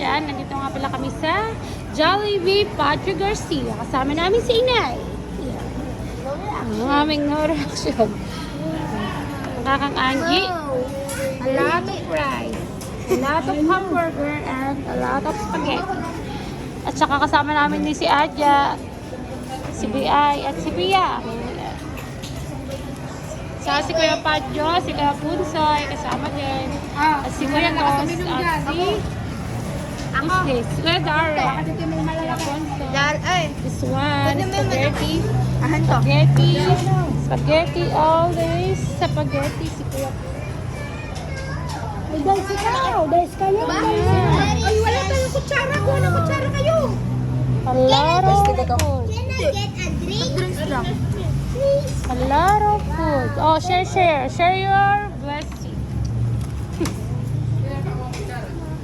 Asia. Nandito nga pala kami sa Jollibee Patria Garcia. Kasama namin si Inay. Ang aming no reaction. Ang kakang Angie. A lot of rice. A lot of hamburger and a lot of spaghetti. At saka kasama namin din si Adja, si BI at si Pia. Sa si Kuya Padjo, si Kuya Punsoy, kasama din. At si Kuya Tos, at si... Who's this? Kuya Darren. Kuya Punsoy. This one, spaghetti. Spaghetti. Spaghetti always. Spaghetti, si Kuya. Ay, guys, ikaw. Guys, kayo. Ay, wala tayong kutsara. Kuha ng kutsara kayo. A lot of food. Can I get a drink? Drinks lang. A lot of food. Oh, share. Share your blessing.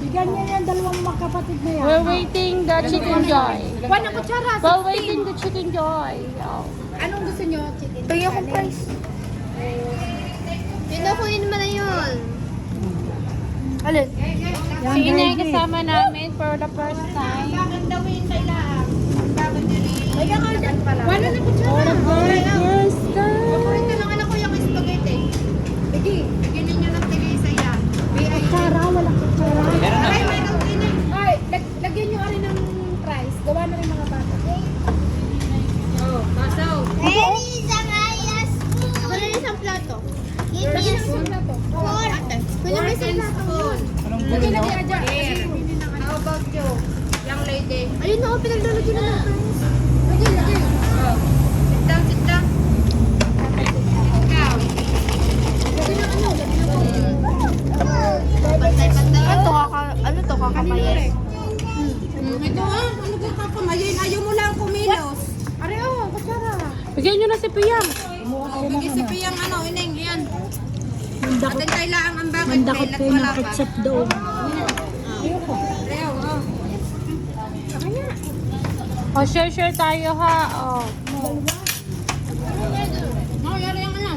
Bigyan niya yan dalawang magkapatid na yan. We're waiting the chicken joy. Kuha ng kutsara. While waiting the chicken joy. Oh. Anong gusto nyo? Chicken. Tingnan ko price. Yun na, kunin mo na yun. Alin? Si Inay kasama namin for the first time. Wala na kutsara. First time. Paborito ng anak ko yung spaghetti. Sige, bigyan ninyo ng tigay sa yan. Kutsara, wala kutsara. Ay, may kainin. Ay, lagyan nyo rin ng rice. Gawa na rin mga bata. Oh, basaw. Where is ang ayas food? Ako na isang plato. Give me a Isang spoon. plato. Four. Kunin mo isang spoon. Lagyan na kaya dyan. How about you, young lady? Ayun na, pinaglalagyan na ng rice. Lagyan. Oh. Sit down. Ikaw. Lagyan ng ano? Pantay-pantay. Ano to, kakamayes? Ito ano ka kakamayin? Ayaw mo lang kumilos. Are, kutsara. Bigyan nyo na si Piyang. Bigyan si Piyang ineng, yan. Mandakot, Atin tayo lang ang bakit, mandakot Bel, at kayo wala ng pa. ketchup doon. Reo, oh. Oh, share tayo ha. Oh. No, yari yung ano.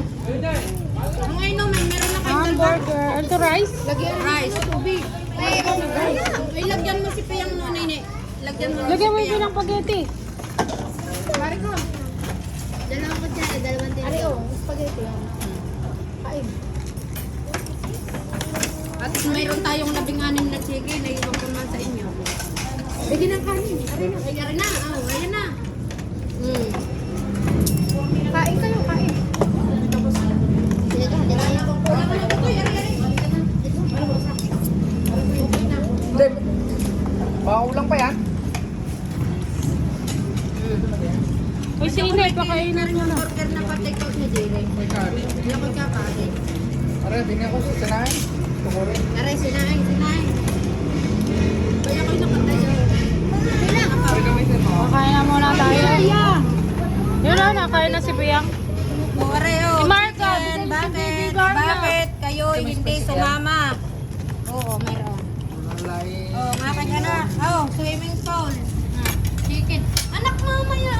Ang inumin, meron na kayong dalawa. Hamburger. Ito rice? Lagyan rice. Tubig. Ay, lagyan mo si Piyang no, nene. Lagyan mo Lagyan mo si yung pinang spaghetti. Pare ko. Dalawang kutsara, dalawang tino. Are, spaghetti. Kain. At mayroon tayong 16 na chicken na iwan ko naman sa inyo. Bigyan ng kanin. Ari na. Oh, ayan na. Kain kayo, kain. Sige, hati na yan. Wala ka na ito, yari. Paulang pa yan? Uy, si Inay, pakainin nyo na. Order na pa-take out ni Jere. Wala ko ka kain. Are, tingnan ko sa sanahin. Tukurin. Aray, sinain. Kaya kayo nakatayo. Are, gamitin mo. Pakain na muna tayo. Yun na, nakain na si Piyang. Oreo, Si Marco, chicken. bigyan si Bakit? Baby Garna. Bakit kayo hindi sumama? Oo, mayroon. Malay. Oh, mga anak. Oh, swimming pool. Chicken. Anak, mamaya.